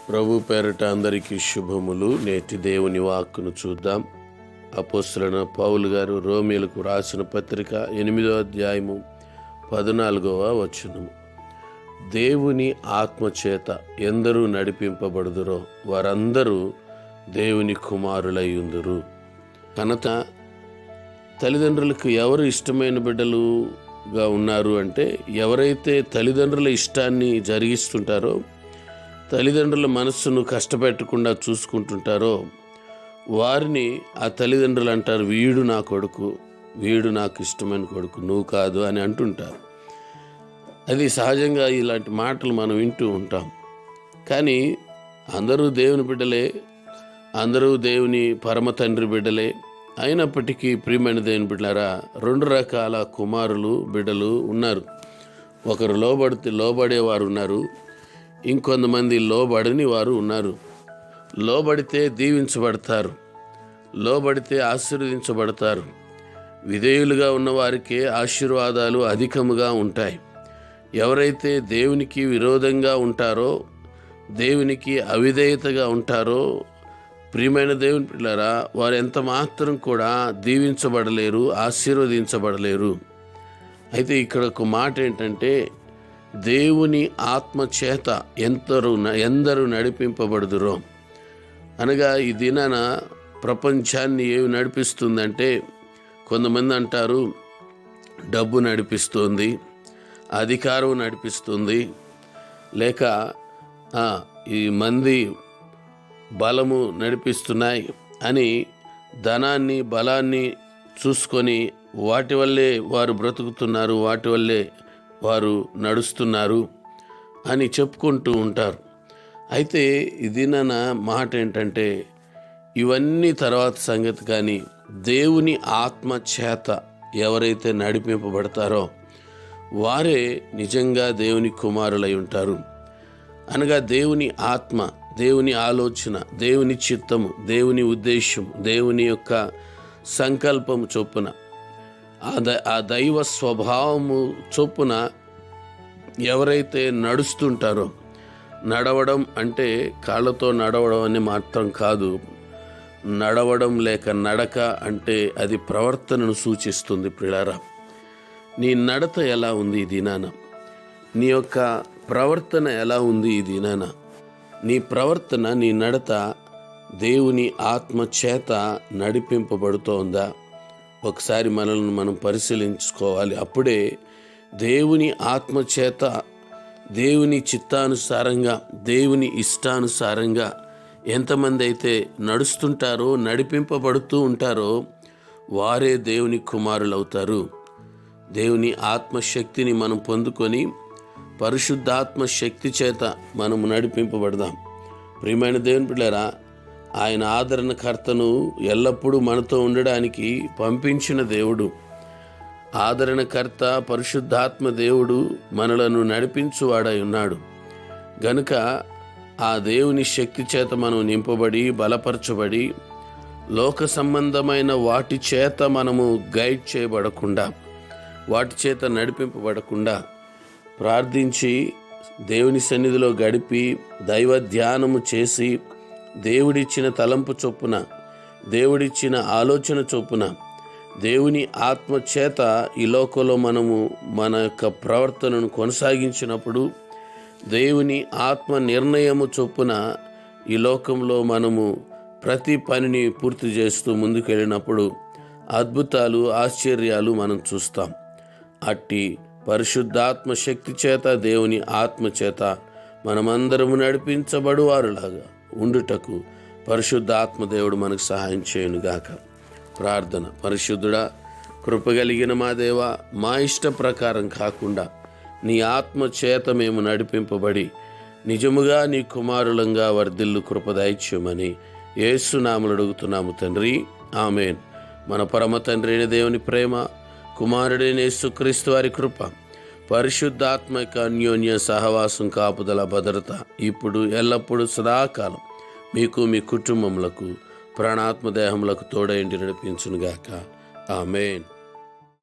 ప్రభు పేరట అందరికీ శుభములు. నేటి దేవుని వాక్కును చూద్దాం. అపోస్తలుడైన పౌలు గారు రోమీయులకు రాసిన పత్రిక 8వ అధ్యాయము 14వ వచనము. దేవుని ఆత్మచేత ఎందరూ నడిపింపబడుదురో వారందరూ దేవుని కుమారులయ్యుందురు. కనుక తల్లిదండ్రులకు ఎవరు ఇష్టమైన బిడ్డలుగా ఉన్నారు అంటే, ఎవరైతే తల్లిదండ్రుల ఇష్టాన్ని జరిగిస్తుంటారో, తల్లిదండ్రుల మనస్సును కష్టపెట్టకుండా చూసుకుంటుంటారో వారిని ఆ తల్లిదండ్రులు అంటారు, వీడు నా కొడుకు, వీడు నాకు ఇష్టమైన కొడుకు, నువ్వు కాదు అని అంటుంటారు. అది సహజంగా ఇలాంటి మాటలు మనం వింటూ ఉంటాం. కానీ అందరూ దేవుని బిడ్డలే, అందరూ దేవుని పరమ తండ్రి బిడ్డలే. అయినప్పటికీ ప్రియమైన దేవుని బిడ్డలారా, రెండు రకాల కుమారులు బిడ్డలు ఉన్నారు. ఒకరు లోబడేవారు ఉన్నారు, ఇంకొంతమంది లోబడని వారు ఉన్నారు. లోబడితే దీవించబడతారు, లోబడితే ఆశీర్వదించబడతారు. విధేయులుగా ఉన్నవారికే ఆశీర్వాదాలు అధికముగా ఉంటాయి. ఎవరైతే దేవునికి విరోధంగా ఉంటారో, దేవునికి అవిధేయతగా ఉంటారో, ప్రియమైన దేవుని పిల్లరా, వారు ఎంత మాత్రం కూడా దీవించబడలేరు, ఆశీర్వదించబడలేరు. అయితే ఇక్కడ ఒక మాట ఏంటంటే, దేవుని ఆత్మచేత ఎందరూ నడిపింపబడుదురో అనగా, ఈ దినాన ప్రపంచాన్ని ఏమి నడిపిస్తుందంటే, కొంతమంది అంటారు డబ్బు నడిపిస్తుంది, అధికారం నడిపిస్తుంది, లేక ఈ మంది బలము నడిపిస్తున్నాయి అని ధనాన్ని బలాన్ని చూసుకొని వాటి వల్లే వారు బ్రతుకుతున్నారు, వాటి వల్లే వారు నడుస్తున్నారు అని చెప్పుకుంటూ ఉంటారు. అయితే ఇది నా మాట ఏంటంటే, ఇవన్నీ తర్వాత సంగతి. కానీ దేవుని ఆత్మ చేత ఎవరైతే నడిపింపబడతారో వారే నిజంగా దేవుని కుమారులై ఉంటారు. అనగా దేవుని ఆత్మ, దేవుని ఆలోచన, దేవుని చిత్తము, దేవుని ఉద్దేశం, దేవుని యొక్క సంకల్పము చొప్పున, ఆ దైవ స్వభావము చొప్పున ఎవరైతే నడుస్తుంటారో, నడవడం అంటే కాళ్ళతో నడవడం అని మాత్రం కాదు. నడవడం లేక నడక అంటే అది ప్రవర్తనను సూచిస్తుంది. ప్రియులారా, నీ నడత ఎలా ఉంది ఈ దినాన? నీ యొక్క ప్రవర్తన ఎలా ఉంది ఈ దినాన? నీ ప్రవర్తన, నీ నడత దేవుని ఆత్మ చేత నడిపింపబడుతోందా? ఒకసారి మనల్ని మనం పరిశీలించుకోవాలి. అప్పుడే దేవుని ఆత్మ చేత, దేవుని చిత్తానుసారంగా, దేవుని ఇష్టానుసారంగా ఎంతమంది అయితే నడుస్తుంటారో, నడిపింపబడుతూ ఉంటారో వారే దేవుని కుమారులు అవుతారు. దేవుని ఆత్మశక్తిని మనం పొందుకొని పరిశుద్ధాత్మ శక్తి చేత మనము నడిపింపబడదాం. ప్రియమైన దేవుని బిడ్డలారా, ఆయన ఆదరణకర్తను ఎల్లప్పుడూ మనతో ఉండడానికి పంపించిన దేవుడు. ఆదరణకర్త పరిశుద్ధాత్మ దేవుడు మనలను నడిపించువాడై ఉన్నాడు. గనుక ఆ దేవుని శక్తి చేత మనం నింపబడి, బలపరచబడి, లోక సంబంధమైన వాటి చేత మనము గైడ్ చేయబడకుండా, వాటి చేత నడిపింపబడకుండా ప్రార్థించి, దేవుని సన్నిధిలో గడిపి, దైవ ధ్యానము చేసి, దేవుడిచ్చిన తలంపు చొప్పున, దేవుడిచ్చిన ఆలోచన చొప్పున, దేవుని ఆత్మ చేత ఈ లోకంలో మనము మన యొక్క ప్రవర్తనను కొనసాగించినప్పుడు, దేవుని ఆత్మ నిర్ణయము చొప్పున ఈ లోకంలో మనము ప్రతి పనిని పూర్తి చేస్తూ ముందుకెళ్ళినప్పుడు అద్భుతాలు, ఆశ్చర్యాలు మనం చూస్తాం. అట్టి పరిశుద్ధాత్మ శక్తి చేత, దేవుని ఆత్మ చేత మనమందరము నడిపించబడువారులాగా ఉండుటకు పరిశుద్ధాత్మ దేవుడు మనకు సహాయం చేయునుగాక. ప్రార్థన. పరిశుద్ధుడా, కృపగలిగిన మా దేవా, మా ఇష్ట ప్రకారం కాకుండా నీ ఆత్మ చేత మేము నడిపింపబడి నిజముగా నీ కుమారులంగా వర్ధిల్లు కృప దయచేయమని యేసు నామములో అడుగుతున్నాము తండ్రి. ఆమేన్. మన పరమ తండ్రి అయిన దేవుని ప్రేమ, కుమారుడైన యేసుక్రీస్తు వారి కృప, పరిశుద్ధాత్మక అన్యోన్య సహవాసం, కాపుదల, భద్రత ఇప్పుడు ఎల్లప్పుడూ సదాకాలం మీకు, మీ కుటుంబములకు, ప్రాణాత్మ దేహములకు తోడైండి నడిపించునుగాక. ఆమేన్.